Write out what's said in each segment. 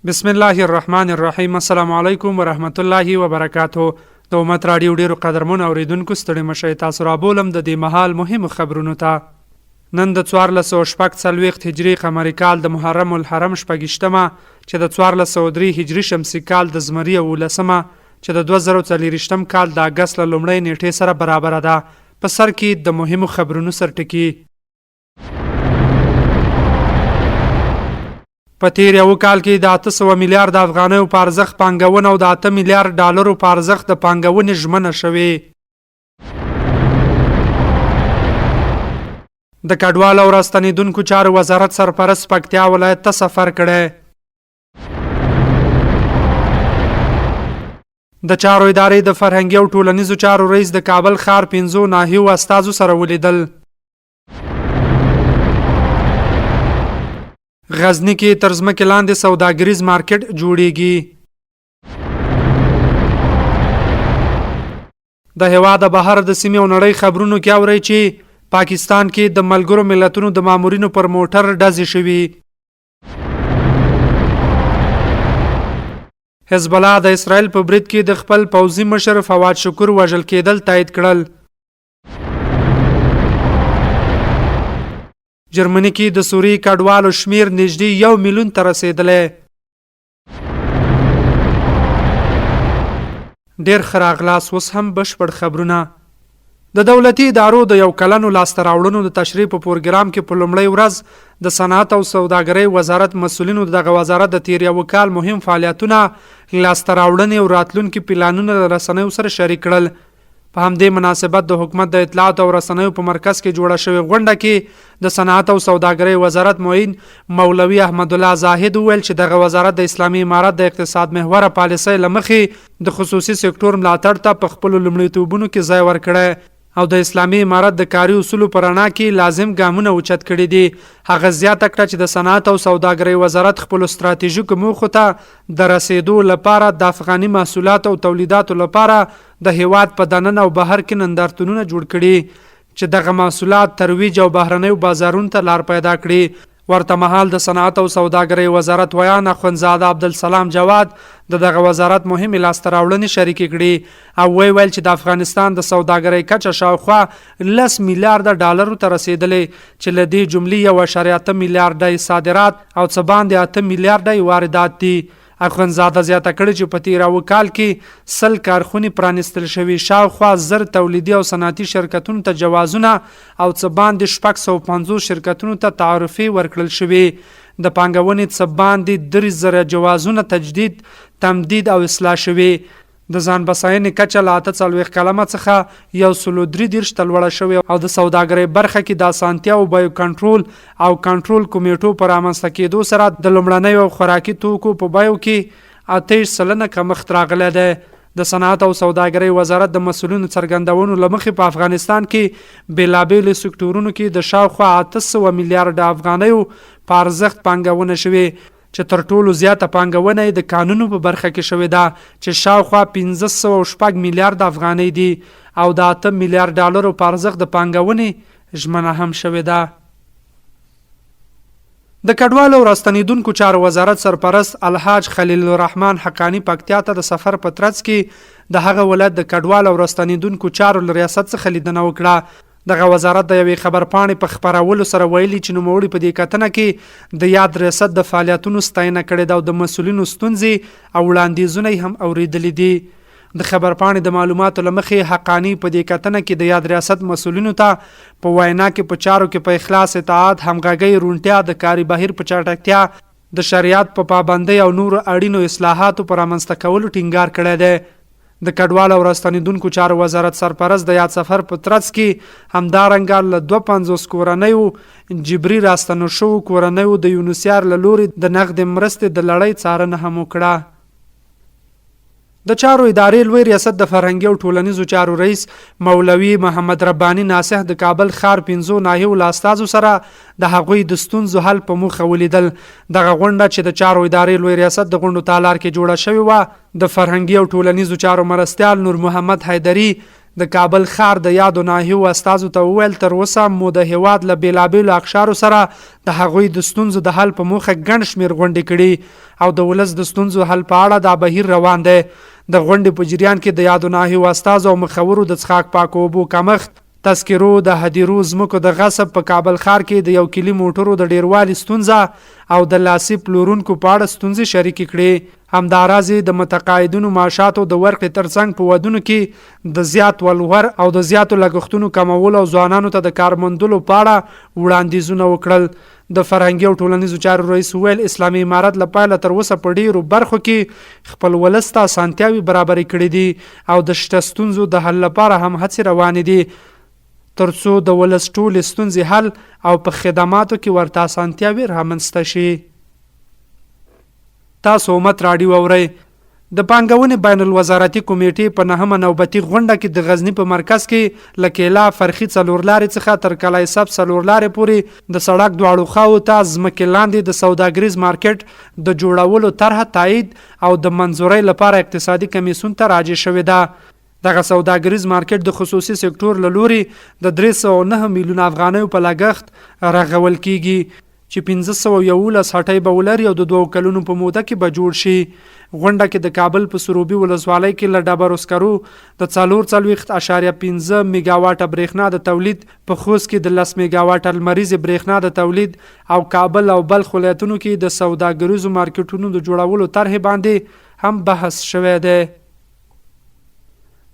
بسم الله الرحمن الرحیم. السلام علیکم ورحمت الله وبرکاتو. د امت رادیو ډیرو قدرمن اوریدونکو ستړي مشئ تاسو را بولم د دې مهال مهم خبرونو ته. نن د 1440 هجری قمری کال د محرم الحرم شپږشتمه چې د 1403 هجری شمسی کال د زمری 19مه چې د 2024 کال د اگست لومړۍ نیټې سره برابر ده. په سر کې د مهمو خبرونو سرټکی. په تیر یو کال کې د 800 میلیارډ افغانیو په ارزښت پانګونه او د 8 میلیارډ ډالرو په ارزښت د پانګونې ژمنه شوې. د کډوالو او راستنیدونکو چارو وزارت سرپرست پکتیا ولایت ته سفر کړی. د چارو ادارې د فرهنګي او ټولنیزو چارو رئیس د کابل ښار 5 ناحیو استازو سره ولیدل. غزنی کې تر ځمکې لاندې سوداګریز مارکیټ جوړیږي. د هېواد بهر د سیمې او نړۍ خبرونو کې اورئ چې پاکستان کې د ملګرو ملتونو د مامورینو پر موټر ډزې شوي. حزب الله د اسرائیل په برید کې د خپل پوځي مشر فواد شکور وژل کېدل تایید کړل. جرمني کې د سوری کډوالو شمیر نږدې 1 میلیون ته رسیدلی. ډیر ښه راغلاست. اوس هم بشپړ خبرونه. د دولتي ادارو د یو کلنو لاسته راوړنو د تشریح په پروګرام کې په لومړۍ ورځ د صنعت او سوداګرۍ وزارت مسؤلینو دغه وزارت د تیر یو کال مهم فعالیتونه، لاسته راوړنې او راتلونکي پلانونه له رسنیو سره شریک کړل. په همدې مناسبت د حکومت د اطلاعات او رسنیو په مرکز کې جوړه شوې غونډه کې د صنعت او سوداګرۍ وزارت معین مولوي احمد الله زاهد وویل چې دغه وزارت د اسلامي امارت د اقتصاد محوره پالیسۍ له مخې د خصوصي سکتور ملاتړ ته په خپلو لومړیتوبونو کې ځای ورکړی او د اسلامي امارت د کاري اصولو په رڼا کې لازم ګامونه اوچت کړي دي. هغه زیاته کړه چې د صنعت او سوداګرۍ وزارت خپلو ستراتیژیکو موخو ته د رسیدو لپاره د افغاني محصولاتو او تولیداتو لپاره د هیواد په دننه او بهر کې نندارتونونه جوړ کړي چې دغه محصولات ترویج او بهرنیو بازارونو ته لار پیدا کړي. ورته مهال د صنعت او سوداګرۍ وزارت ویان اخوندزاده عبدالسلام جواد دغه وزارت مهمې لاسته راوړنې شریکې کړي او ویل چې د افغانستان د سوداګرۍ کچه شاوخوا 10 میلیارډ ډالرو ته رسیدلې چې له دې جملې 1.8 میلیارډ صادرات او څه باندې 8 میلیارډ واردات دي. اخوندزاده زیاته کړې چې په تیر یو کال کې 100 کارخونې پرانیستل شوي، شاوخوا 1000 تولیدي او صنعتي شرکتونو ته جوازونه او څه باندې 650 شرکتونو ته تعرفې ورکړل شوي. د پانګونې څه باندې 3000 جوازونه تجدید، تمدید او اصلاح شوي. د ځان بساینې کچه له 48 کلمه څخه 133 ته لوړه شوې او د سوداګرۍ برخه کې د اسانتیا او بیو کنټرول او کنټرول کمیټو پر رامنځته کېدو سره د لومړنیو خوراکي توکو په بیو کې 28% کمښت راغلی دی. د صنعت او سوداګرۍ وزارت د مسؤلینو څرګندونو له مخې په افغانستان کې بیلابېلو سکتورونو کې د شاوخوا 800 میلیارډ افغانیو په ارزښت پانګونه شوې چې تر ټولو زیاته پانګونه د قانونو په برخه کې شوې ده چې شاوخوا 1506 میلیارډ افغانۍ دي او د 8 میلیارډ ډالرو په ارزښت د پانګونې ژمنه هم شوې ده. د کډوالو او راستنیدونکو چارو وزارت سرپرست الحاج خلیل الرحمن حقانی پکتیا ته د سفر په ترڅ کې د هغه ولایت د کډوالو او راستنیدونکو چارو له ریاست څخه لیدنه وکړه. دغه وزارت د یوې خبرپاڼې په خپرولو سره ویلي چې نوموړي په دې کتنه کې د یاد ریاست د فعالیتونو ستاینه کړې ده او د مسؤلینو ستونزې او وړاندیزونه هم اوریدلي دي. د خبرپاڼې د معلوماتو له مخې حقانی په دې کتنه کې د یاد ریاست مسؤلینو ته په وینا کې په چارو کې په اخلاص، اطاعت، همغږۍ، روڼتیا، د کاري بهیر په چټکتیا، د شریعت په پابندۍ او نور اړینو اصلاحاتو پر رامنځته کولو ټینګار کړی دی. د کډوالو او راستنیدونکو چارو وزارت سرپرست د یاد سفر په ترڅ کې همدارنګه له 250 کورنیو جبري راستنو شوو کورنیو د یونیسیار له لوري د نقد مرستې د لړۍ څارنه هم وکړه. د چارو ادارې لوی ریاست د فرهنګي او ټولنیزو چارو رئیس مولوي محمد رباني ناصح د کابل ښار 5 ناحیو له استازو سره د هغوی د ستونزو حل په موخه ولیدل. دغه غونډه چې د چارو ادارې لوی ریاست د غونډو تالار کې جوړه شوې وه، د فرهنګي او ټولنیزو چارو مرستیال نور محمد حیدري د کابل ښار د یادو ناحیو استازو ته وویل تر اوسه مو د هیواد له بیلابیلو اقشارو سره د هغوی د ستونزو د حل په موخه ګڼ شمېر غونډې کړي او د ولس د ستونزو حل په اړه دا بهیر روان دی. د غونډې په جریان کې د یادو ناحیو استازو او مخورو د څښاک پاکو اوبو کمښت، تذکرو د هدیرو ځمکو د غصب، په کابل ښار کې د 1 کیلي موټرو د ډیروالي ستونزه او د لاسي پلورونکو په اړه ستونزې شریکې کړې. همداراز د متقاعدینو معاشاتو د ورکړې ترڅنګ په ودونو کې د زیات ولور او د زیاتو لګښتونو کمولو او ځوانانو ته د کار موندلو په اړه وړاندیزونه وکړل. د فرهنګي او ټولنیزو چارو رئیس ویل اسلامي امارت له پیله تر اوسه په ډیرو برخو کې خپل ولس ته اسانتیاوې برابرې کړې دي او د شته ستونزو د حل لپاره هم هڅې روانې دي ترڅو د ولس ټولې ستونزې حل او په خدماتو کې ورته اسانتیاوې رامنځته شي. تاسو امت راډیو اورئ. د پانګونې بین الوزارتي کمیټې په 9مه نوبتي غونډه کې د غزني په مرکز کې له کیلا فرخي څلورلارې څخه تر کلای سب څلورلارې پورې د سړک دواړو خواو ته ځمکې لاندې د سوداګریز مارکیټ د جوړولو طرحه تایید او د منظورۍ لپاره اقتصادي کمیسیون ته راجع شوې ده. دغه سوداګریز مارکیټ د خصوصي سکتور له لوري د 309 میلیون افغانیو په لګښت رغول کیږي چې 1511 هټۍ به ولري او د 2 کلونو په موده کې به جوړ شي. غونډه کې د کابل په سروبي ولسوالۍ کې له ډبرو سکرو د 4.5 میګاواټه برېښنا د تولید، په خوست کې د 10 میګاواټه لمریزې برېښنا د تولید او کابل او بلخ ولایتونو کې د سوداګریزو مارکیټونو د جوړولو طرحې باندې هم بحث شوی دی.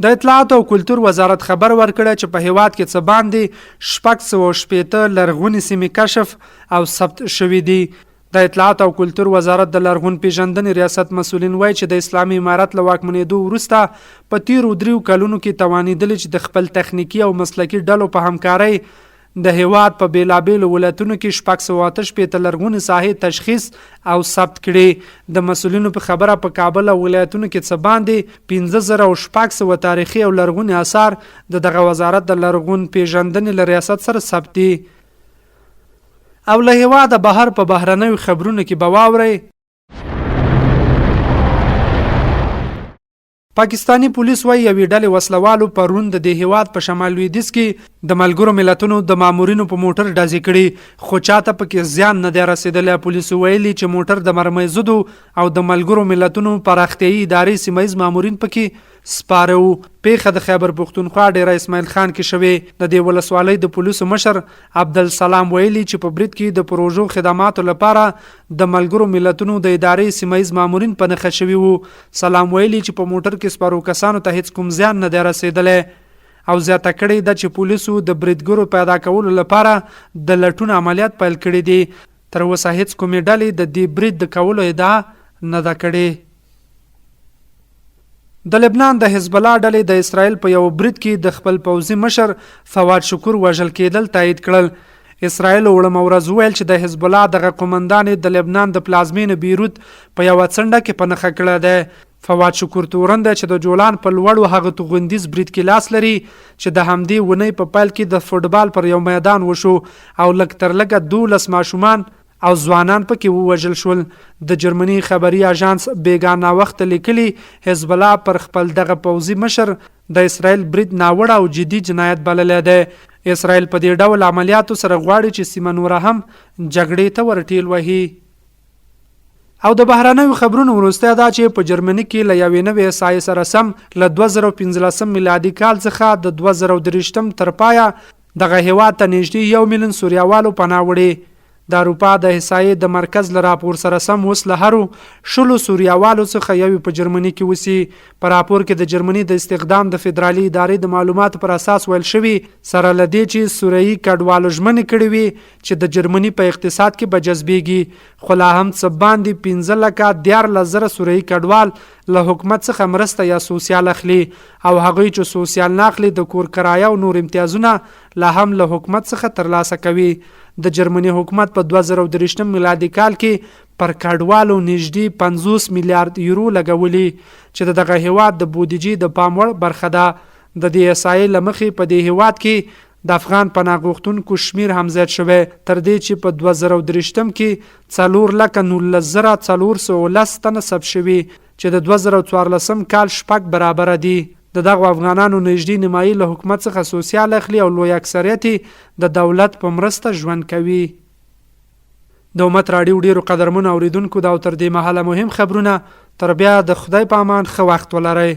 د اطلاعات او کلتور وزارت خبر ورکړی چې په هیواد کې څه باندې 660 لرغونې سیمې کشف او ثبت شوې دي. د اطلاعات او کلتور وزارت د لرغون پیژندنې ریاست مسؤلین وایي چې د اسلامي امارت له واکمنېدو وروسته په تیرو 3 کلونو کې توانېدلي چې د خپل تخنیکي او مسلکي ډلو په همکارۍ د هیواد په بیلابیلو ولایتونو کې 658 لرغونې ساحې تشخیص او ثبت کړي. د مسؤلینو په خبره په کابل او ولایتونو کې څه باندې 15600 تاریخي او لرغونې آثار د دغه وزارت د لرغون پیژندنې له ریاست سره ثبت دي. او له هیواده بهر په بهرنیو خبرونو کې به واورئ پاکستانی پولیس وایي یوې ډلې وسلوالو پرون د دې هیواد په شمال لویدیځ کې د ملګرو ملتونو د مامورینو په موټر ډزې کړي خو چاته پکې زیان نه دی رسېدلی. پولیسو ویلي چې موټر د مرمۍ ضدو او د ملګرو ملتونو پراختیایي ادارې سیمه ییز مامورین پکې سپاره وو. پیښه د خیبر پښتونخوا ډیره اسماعیل خان کې شوې. د دې ولسوالۍ د پولیسو مشر عبدالسلام ویلي چې په برید کې د پروژو خدماتو لپاره د ملګرو ملتونو د ادارې سیمه ییز مامورین په نښه شوي وو. سلام ویلي چې په موټر کې سپارو کسانو ته هیڅ کوم زیان نه دی رسېدلی او زیاته کړې ده چې پولیسو د بریدګرو پیدا کولو لپاره د لټون عملیات پیل کړي دي. تر اوسه هیڅ کومې ډلې د دې برید د کولو ادعا نه ده کړې. د لبنان د حزب الله ډلې د اسرائیل په یو برید کې د خپل پوځي مشر فواد شکور وژل کېدل تایید کړل. اسرائیل وړمه ورځ وویل چې د حزب الله دغه قومندان د لبنان د پلازمینې بیروت په یوه څنډه کې په نښه کړی دی. فواد شکور تورن دی چې د جولان په لوړو هغه توغندیز برید کې لاس لري چې د همدې ونې په پیل کې د فوټبال پر یو میدان وشو او لږ تر لږه 12 ماشومان او ځوانان پکې ووژل شول. د جرمني خبري اژانس بیګانه وخت لیکلي حزب الله پر خپل دغه پوځي مشر د اسرائیل برید ناوړه او جدي جنایت بللی دی. اسرائیل په دې ډول عملیاتو سره غواړي چې سیمه نوره هم جګړې ته ورټیل وهي. او د بهرنیو خبرونو وروسته دا چې په جرمني کې له یوې نوې احصایې سره سم له 2015 میلادي کال څخه د 2023 تر پایه دغه هیواد ته نږدې 1 میلیون سوریاوالو پناه وړي. د اروپا د احصایې د مرکز له راپور سره سم اوس له هرو 10 سوریاوالو څخه یو په جرمني کې اوسي. په راپور کې د جرمني د استخدام د فدرالي ادارې د معلوماتو پر اساس ویل شوي سره له دې چې سوریایي کډوالو ژمنې کړې وي چې د جرمني په اقتصاد کې به جذبېږي. خو لا هم څه باندې 15,000 سوریایي کډوال له حکومت څخه مرسته یا سوسیال اخلي او هغوی چې سوسیال نه اخلي د کور کرایه او نور امتیازونه لا هم له حکومت څخه ترلاسه کوي. د جرمني حکومت په 2023 میلادي کال کې پر کډوالو نږدې 50 میلیارډ یورو لګولي چې دغه هیواد د بودیجې د پام وړ برخه ده. د دې احصایې له مخې په دې هیواد کې د افغان پناه غوښتونکو شمیر هم زیات شوی تر دې چې په 2023 کې 4,19,410 تنه ثبت شوي چې د 2014 کال 6 برابر دي. د دغو افغانانو نږدې نیمایي له حکومت څخه سوسیال اخلي او لوی اکثریت د دولت په مرسته ژوند کوي. د امت راډیو ډیرو قدرمنو اوریدونکو دا او تر دې مهاله مهم خبرونه. تر بیا د خدای په امان ښه وخت ولرئ.